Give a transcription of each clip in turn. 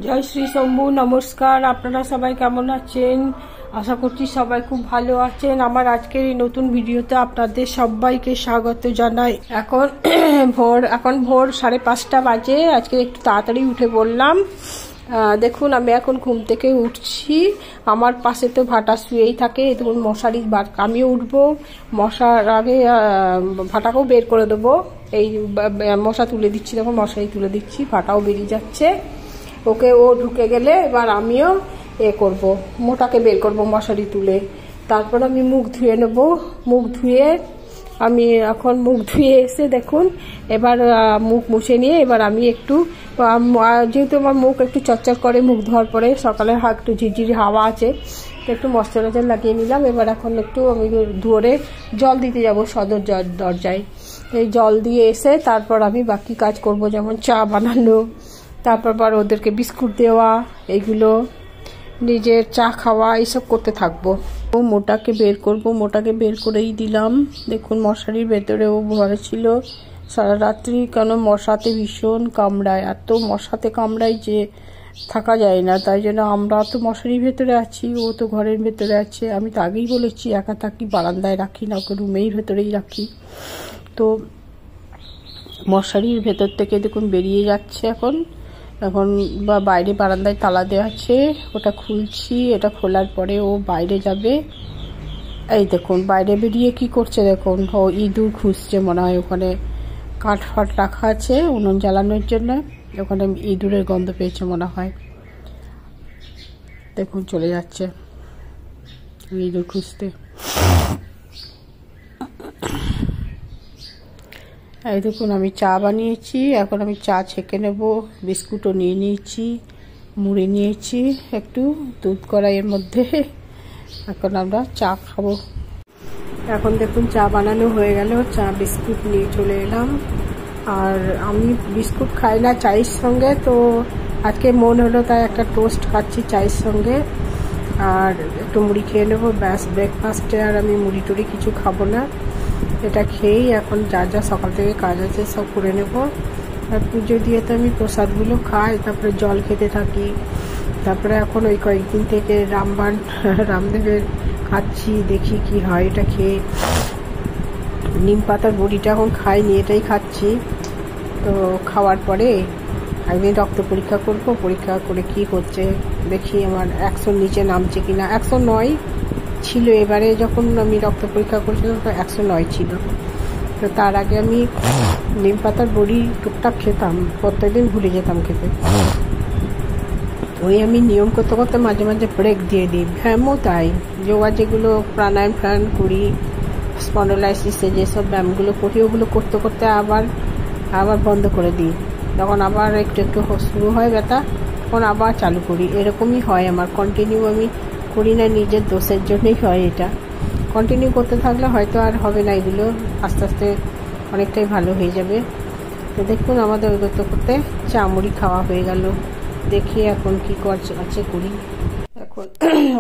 জয় শ্রী শম্ভু। নমস্কার, আপনারা সবাই কেমন আছেন? আশা করছি সবাই খুব ভালো আছেন। আমার আজকের এই নতুন ভিডিওতে আপনাদের সবাইকে স্বাগত জানাই। এখন ভোর 5:30 বাজে। আজকে একটু তাড়াতাড়ি উঠে পড়লাম। দেখুন, আমি এখন ঘুম থেকে উঠছি। আমার পাশে তো ভাটা শুয়েই থাকে। দেখুন মশারি, আমিও উঠবো। মশার আগে ভাটাকেও বের করে দেবো। এই মশা তুলে দিচ্ছি, দেখুন মশারি তুলে দিচ্ছি, ভাটাও বেরিয়ে যাচ্ছে। ও ঢুকে গেলে এবার আমিও করব, মোটাকে বের করব মশারি তুলে। তারপর আমি মুখ ধুয়ে নেব। আমি এখন মুখ ধুয়ে এসে দেখুন এবার মুখ মুছে নিয়ে এবার আমি একটু, যেহেতু আমার মুখ একটু চচ্চর করে মুখ ধোয়ার পরে, সকালে একটু ঝিরঝিরি হাওয়া আছে, তো একটু ময়শ্চারাইজার লাগিয়ে নিলাম। এবার এখন একটু আমি ধুয়ে জল দিতে যাব সদর দরজায়। এই জল দিয়ে এসে তারপর আমি বাকি কাজ করব, যেমন চা বানানো, তারপর ওদেরকে বিস্কুট দেওয়া, এইগুলো নিজের চা খাওয়া, এইসব করতে থাকবো। মোটাকে বের করব, মোটাকে বের করেই দিলাম। দেখুন মশারির ভেতরেও ভরে ছিল সারা রাত্রি, কেন মশাতে ভীষণ কামড়ায়, এত মশাতে কামড়ায় যে থাকা যায় না। তাই জন্য আমরা তো মশারির ভেতরে আছি, ও তো ঘরের ভেতরে আছে। আমি তো আগেই বলেছি একা থাকি, বারান্দায় রাখি না, ওকে রুমেই ভেতরেই রাখি। তো মশারির ভেতর থেকে দেখুন বেরিয়ে যাচ্ছে এখন বা বাইরে বারান্দায় তালা দেওয়া আছে, ওটা খুলছি। এটা খোলার পরে ও বাইরে যাবে। এই দেখুন বাইরে বেরিয়ে কি করছে দেখুন, ও ইঁদুর খুঁজছে মনে হয়। ওখানে কাঠ ফাট রাখা আছে উনুন জ্বালানোর জন্য, ওখানে ইঁদুরের গন্ধ পেয়েছে মনে হয়। দেখুন চলে যাচ্ছে ইঁদুর খুঁজতে। এই দেখুন আমি চা বানিয়েছি, এখন আমি চা ছেঁকে নেব। বিস্কুটও নিয়ে নিয়েছি, মুড়ি নিয়েছি, একটু দুধ কড়াইয়ের মধ্যে। এখন আমরা চা খাবো। এখন দেখুন চা বানানো হয়ে গেল, চা বিস্কুট নিয়ে চলে এলাম। আর আমি বিস্কুট খাই না চায়ের সঙ্গে, তো আজকে মন হলো তাই একটা টোস্ট খাচ্ছি চায়ের সঙ্গে। আর একটু মুড়ি খেয়ে নেবো, ব্যাস ব্রেকফাস্টে আর আমি মুড়ি টুড়ি কিছু খাবো না। এটা খেয়েই এখন যা যা সকাল থেকে কাজ আছে সব করে নেব। আর পুজো দিয়ে তো আমি প্রসাদগুলো খাই, তারপরে জল খেতে থাকি। তারপরে এখন ওই কয়েকদিন থেকে রামদেবের খাচ্ছি, দেখি কি হয় এটা খেয়ে। নিম পাতার বড়িটা এখন খাইনি, এটাই খাচ্ছি। তো খাওয়ার পরে আমি রক্ত পরীক্ষা করব, পরীক্ষা করে কি হচ্ছে দেখি আমার 100 নিচে নামছে কিনা। 109 ছিল, এবারে যখন আমি রক্ত পরীক্ষা করছিলাম তো 109 ছিল। তো তার আগে আমি নিম পাতার বড়ি টুকটাক খেতাম, প্রত্যেকদিন ভুলে যেতাম খেতে। ওই আমি নিয়ম করতে করতে মাঝে মাঝে ব্রেক দিয়ে দিই। ব্যায়ামও তাই, যোগা যেগুলো প্রাণায়াম করি, স্পন্ডোলাইসিসে যেসব ব্যায়ামগুলো করি, ওগুলো করতে করতে আবার বন্ধ করে দিই। যখন আবার একটু একটু শুরু হয় ব্যথা, তখন আবার চালু করি। এরকমই হয় আমার, কন্টিনিউ আমি করি না, নিজের দোষের জন্যই হয় এটা। কন্টিনিউ করতে থাকলে হয়তো আর হবে না, এগুলো আস্তে আস্তে অনেকটাই ভালো হয়ে যাবে। তো দেখুন আমাদের ওই করতে করতে চা মুড়ি খাওয়া হয়ে গেল। দেখি এখন কি আছে করি। এখন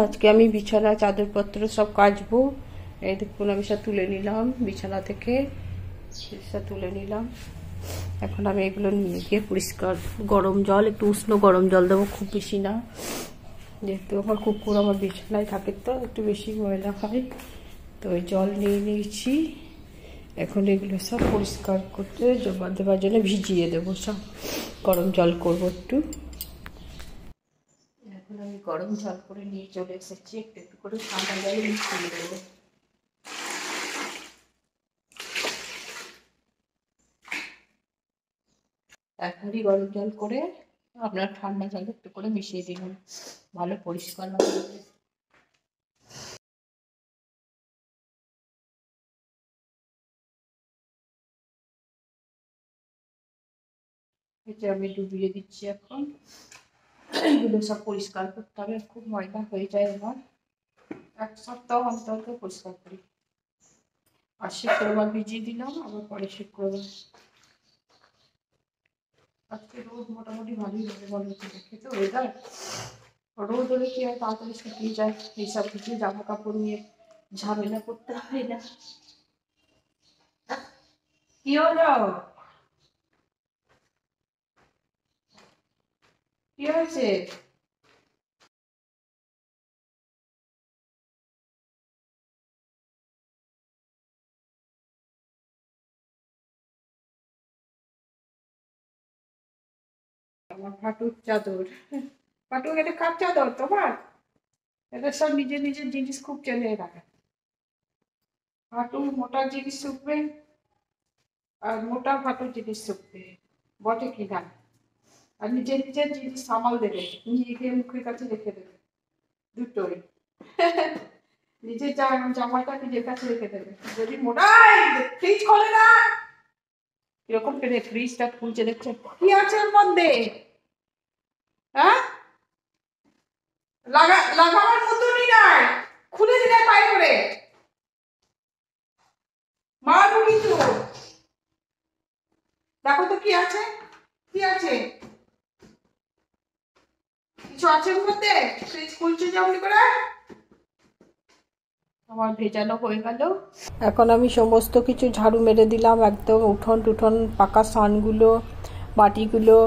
আজকে আমি বিছানা চাদরপত্র সব কাচবো। এই দেখুন আমি সব তুলে নিলাম বিছানা থেকে, সব তুলে নিলাম। এখন আমি এগুলো নিয়ে গিয়ে পরিষ্কার গরম জল, একটু উষ্ণ গরম জল দেবো, খুব বেশি না, যেহেতু আমার কুকুর আমার বিছানায় থাকে তো একটু বেশি ময়লা হয়। তো ওই জল নিয়ে নিয়েছি। এখন এগুলো সব পরিষ্কার করতে জমা দেওয়ার জন্য ভিজিয়ে দেবো, সব গরম জল করবো একটু। এখন আমি গরম জল করে নিয়ে চলে এসেছি, একটু একটু করে ঠান্ডা জলে মিশিয়ে দেবো। একবারই গরম জল করে আপনার ঠান্ডা জল একটু করে মিশিয়ে দিবেন, ভালো পরিষ্কার হবে। এটা আমি ডুবিয়ে দিচ্ছি। এখন এগুলো সব পরিষ্কার করতে হবে, খুব ময়লা হয়ে যায় আমার। 1 সপ্তাহ অন্তর পরিষ্কার করি। আর শুক্রবার ভিজিয়ে দিলাম, আবার পরে শুক্রবার। আজকে রোদ মোটামুটি ভালোই হবে বলে দেখে তো ওয়েদার। রোদ হলে কি হয় তাড়াতাড়ি শুকিয়ে যায়, এইসব কিছু জামা কাপড় নিয়ে ঝামেলা করতে হয় না। কি হলো? কি হয়েছে? আমার হাঁটুর চাদর। হাঁটু এটা কার চাদর তোমার? এটা সব নিজের নিজের জিনিস খুব চেনে রাখে। হাঁটু মোটা জিনিস শুকবে আর মোটা হাঁটুর জিনিস শুকবে, বটে কি না? আর নিজের নিজের জিনিস সামাল দেবে, নিজেকে মুখের কাছে রেখে দেবে, দুটোই। নিজের জামাটা নিজের কাছে রেখে দেবে। যদি মোটাই ফ্রিজ খোলে না, এরকম করে ফ্রিজটা খুলছে, দেখছে কি আছে ওর মধ্যে। হ্যাঁ, লাগাবার মতনই নাই, খুলে দিলে পাই করে মারবো কিন্তু। দেখো তো কি আছে, কি আছে, কিছু আছে ওর মধ্যে? ফ্রিজ খুলছে যেমন করে। আমার ভেজানো হয়ে গেল। এখন আমি সমস্ত কিছু ঝাড়ু মেরে দিলাম, একদম উঠোন টুঠোন পাকা সানগুলো, মাটিগুলো,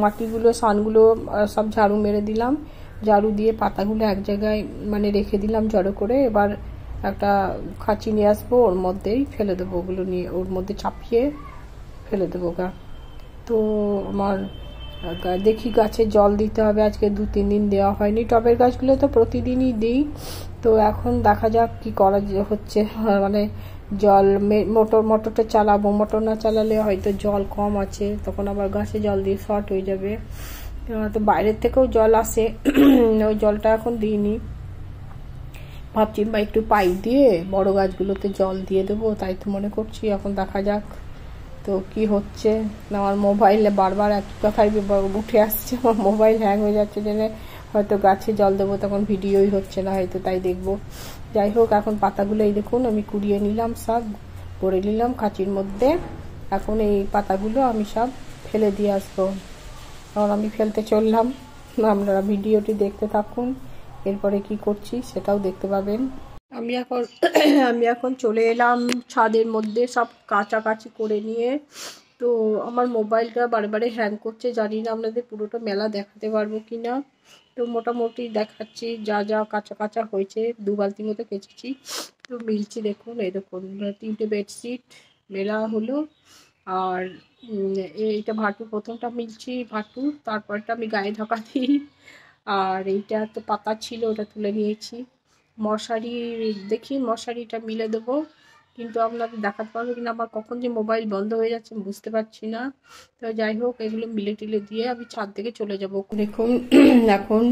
মাটিগুলো সানগুলো সব ঝাড়ু মেরে দিলাম। ঝাড়ু দিয়ে পাতাগুলো এক জায়গায় মানে রেখে দিলাম জড়ো করে। এবার একটা খাঁচি নিয়ে আসবো, ওর মধ্যেই ফেলে দেবো, ওগুলো নিয়ে ওর মধ্যে চাপিয়ে ফেলে দেবো গা। তো আমার দেখি গাছে জল দিতে হবে, আজকে 2-3 দিন দেওয়া হয়নি। টবের গাছগুলো তো প্রতিদিনই দিই। তো এখন দেখা যাক কি করা হচ্ছে। মানে জল মোটরটা চালাবো, মোটর না চালালে হয়তো জল কম আছে, তখন আবার গাছে জল দিয়ে শর্ট হয়ে যাবে। তো বাইরের থেকেও জল আসে, ওই জলটা এখন দিইনি। ভাবছি বা একটু পাইপ দিয়ে বড় গাছগুলোতে জল দিয়ে দেবো, তাই তো মনে করছি। এখন দেখা যাক তো কি হচ্ছে। আমার মোবাইলে বারবার একই কথাই উঠে আসছে, আমার মোবাইল হ্যাং হয়ে যাচ্ছে জেনে হয়তো গাছে জল দেবো, তখন ভিডিওই হচ্ছে না হয়তো, তাই দেখবো। যাই হোক, এখন পাতাগুলো এই দেখুন আমি কুড়িয়ে নিলাম, সব ভরে নিলাম কাঁচির মধ্যে। এখন এই পাতাগুলো আমি সব ফেলে দিয়ে আসবো। এখন আমি ফেলতে চললাম, আপনারা ভিডিওটি দেখতে থাকুন, এরপরে কি করছি সেটাও দেখতে পাবেন। আমি এখন আমি এখন চলে এলাম ছাদের মধ্যে, সব কাচাকাচি করে নিয়ে। তো আমার মোবাইলটা বারে হ্যাং করছে, জানি না আপনাদের পুরোটা মেলা দেখাতে পারবো কি না। তো মোটামুটি দেখাচ্ছি যা যা কাঁচা কাঁচা হয়েছে, 2 বালতি মতো কেচেছি। তো মিলছি দেখুন, এই দেখুন 3টে বেডশিট মেলা হলো। আর এইটা ভাটু, প্রথমটা মিলছি ভাটু, তারপরটা আমি গায়ে ঢাকা দিই। আর এইটা তো পাতা ছিল, ওটা তুলে নিয়েছি। মশারি, দেখি মশারিটা মিলে দেবো, কিন্তু আপনাদের দেখাতে পারবো কিনা, আবার কখন যে মোবাইল বন্ধ হয়ে যাচ্ছে বুঝতে পারছি না। তো যাই হোক, এগুলো মিলে টিলে দিয়ে আমি ছাদ থেকে চলে যাব। দেখুন এখন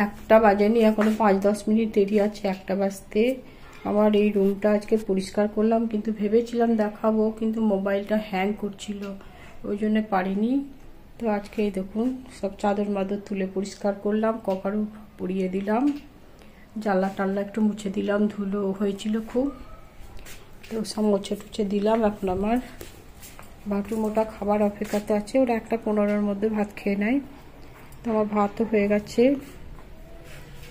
1টা বাজেনি, এখনো 5-10 মিনিট দেরি আছে 1টা বাজতে। আমার এই রুমটা আজকে পরিষ্কার করলাম, কিন্তু ভেবেছিলাম দেখাবো, কিন্তু মোবাইলটা হ্যাং করছিল, ওই জন্য পারিনি। তো আজকে দেখুন সব চাদর মাদর তুলে পরিষ্কার করলাম, কভারও পরিয়ে দিলাম, জানলা টাল্লা একটু মুছে দিলাম, ধুলো হয়েছিল খুব, তো সব মুছে টুছে দিলাম। এখন আমার বাটু মোটা খাবার অপেক্ষাতে আছে, ওরা 1টা 15-র মধ্যে ভাত খেয়ে নেয়। তো আমার ভাতও হয়ে গেছে,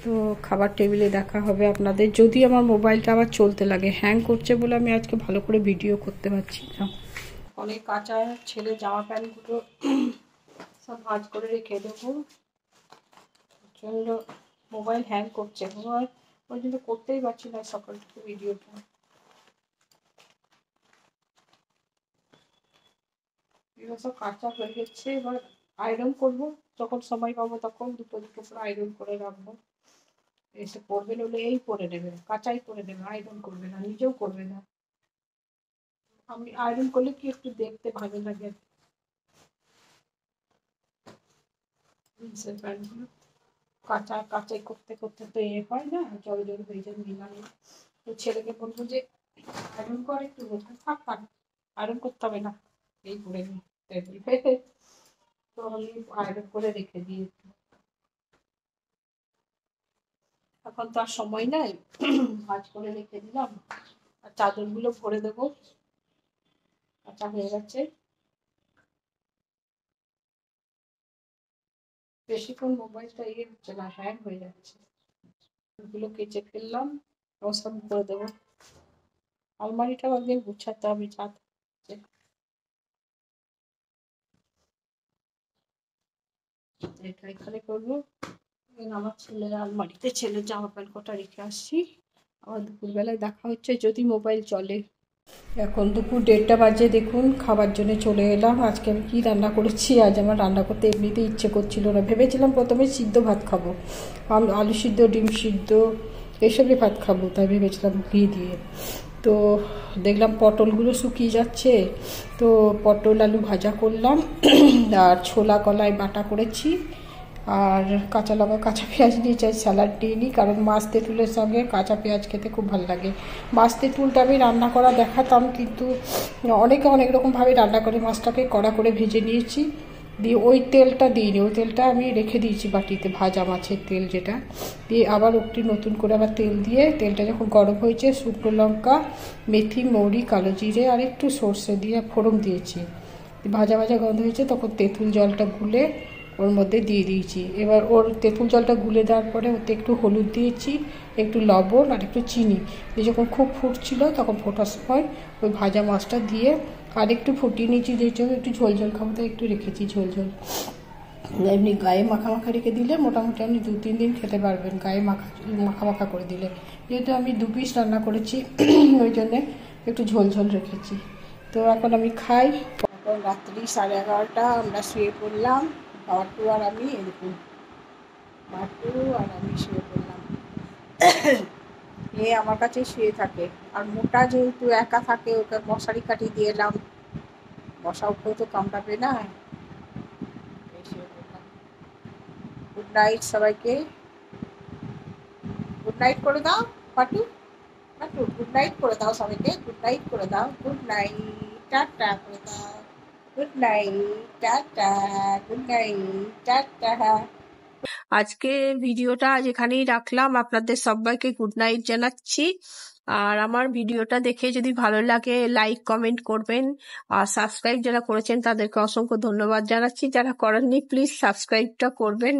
তো খাবার টেবিলে দেখা হবে আপনাদের। যদি আমার মোবাইলটা আবার চলতে লাগে, হ্যাং করছে বলে আমি আজকে ভালো করে ভিডিও করতে পারছি না। অনেক কাঁচা ছেলে জামা প্যান্টগুলো সব ভাঁজ করে রেখে দেবো, প্রচণ্ড মোবাইল হ্যাং করছে, আমার ওই জন্য করতেই পারছি না সকাল থেকে ভিডিওটা। এগুলো সব কাঁচা হয়ে গেছে, এবার আয়রন করবো, যখন সময় পাবো তখন দুটো করে আয়রন করে রাখবো। এসে পরবে, নইলে এই পরে নেবে, কাঁচাই পরে নেবে, আয়রন করবে না, নিজেও করবে না। আমি আয়রন করলে কি একটু দেখতে ভালো লাগে জিন্সের প্যান্টগুলো, কাঁচাই করতে করতে তো এ হয় না, জল হয়ে যায় মিলানো। তো ছেলেকে বলবো যে আয়রন করে একটু, থাক থাক আয়রন করতে হবে না, এই পরে নি। তো আমি আয়রন করে রেখে দিই। এখন তো আর সময় নাই, ভাঁজ করে রেখে দিলাম। আর চাদরগুলো ভরে দেবো, কাঁচা হয়ে গেছে। বেশিক্ষণ মোবাইলটা ইয়ে হচ্ছে না, হ্যাং হয়ে যাচ্ছে। ওগুলো কেচে ফেললাম, সব করে দেবো। আলমারিটাও একদিন গুছাতে হবে, ছাদ। এটা এখানে করবো। আমার ছেলের আলমারিতে ছেলের জামা প্যান্ট কটা রেখে আসছি। আবার দুপুরবেলায় দেখা হচ্ছে যদি মোবাইল চলে। এখন দুপুর 1:30 বাজে, দেখুন খাবার জন্য চলে এলাম। আজকে আমি কী রান্না করেছি, আজ আমার রান্না করতে এমনিতেই ইচ্ছে করছিল না। ভেবেছিলাম প্রথমে সিদ্ধ ভাত খাবো, আলু সিদ্ধ, ডিম সিদ্ধ এইসবই ভাত খাবো, তাই ভেবেছিলাম ঘি দিয়ে। তো দেখলাম পটলগুলো শুকিয়ে যাচ্ছে, তো পটল আলু ভাজা করলাম আর ছোলা কলাই বাটা করেছি, আর কাঁচা লঙ্কা কাঁচা পেঁয়াজ দিয়ে চাই স্যালাড দিয়ে নিই, কারণ মাছ তেঁতুলের সঙ্গে কাঁচা পেঁয়াজ খেতে খুব ভালো লাগে। মাছ তেঁতুলটা আমি রান্না করা দেখাতাম, কিন্তু অনেকে অনেক রকমভাবে রান্না করে। মাছটাকে কড়া করে ভেজে নিয়েছি, দিয়ে ওই তেলটা দিইনি, ওই তেলটা আমি রেখে দিয়েছি বাটিতে, ভাজা মাছের তেল যেটা, দিয়ে আবার একটু নতুন করে আবার তেল দিয়ে, তেলটা যখন গরম হয়েছে শুকনো লঙ্কা, মেথি, মৌরি, কালো জিরে আর একটু সর্ষে দিয়ে ফোড়ন দিয়েছি। ভাজা ভাজা গন্ধ হয়েছে, তখন তেঁতুল জলটা গুলে ওর মধ্যে দিয়ে দিয়েছি। এবার ওর তেঁতুল জলটা গুলে দেওয়ার পরে ওতে একটু হলুদ দিয়েছি, একটু লবণ আর একটু চিনি দিয়ে যখন খুব ফুটছিল তখন ফোটার সময় ওই ভাজা মাছটা দিয়ে আর একটু ফুটিয়ে নিয়েছি, যে জন্য একটু ঝোল ঝোল খাবো তাই একটু রেখেছি ঝোল ঝোল। এমনি গায়ে মাখা মাখা রেখে দিলে মোটামুটি আপনি 2-3 দিন খেতে পারবেন, গায়ে মাখা মাখা মাখা করে দিলে। যেহেতু আমি 2 পিস রান্না করেছি ওই জন্যে একটু ঝোল ঝোল রেখেছি। তো এখন আমি খাই। এখন রাত্রি 11:30, আমরা শুয়ে পড়লাম, বাটু আর আমি, এরকম বাটু আর আমি শুয়ে পড়লাম। এ আমার কাছে শুয়ে থাকে, আর মোটা যেহেতু একা থাকে ওকে মশারি কাটি দিয়ে এলাম, মশা উপরেও তো কামড়াবে না। শুয়ে পড়লাম। গুড নাইট সবাইকে, গুড নাইট করে দাও পাটু, পাটু গুড নাইট করে দাও সবাইকে, গুড নাইট করে দাও, গুড নাইট, টাটা করে দাও, good night, tata, good night, tata. আজকে ভিডিওটা আজ এখানেই রাখলাম, আপনাদের সবাইকে গুড নাইট জানাচ্ছি। আর আমার ভিডিওটা দেখে যদি ভালো লাগে লাইক কমেন্ট করবেন, আর সাবস্ক্রাইব যারা করেছেন তাদেরকে অসংখ্য ধন্যবাদ জানাচ্ছি, যারা করেননি প্লিজ সাবস্ক্রাইবটা করবেন।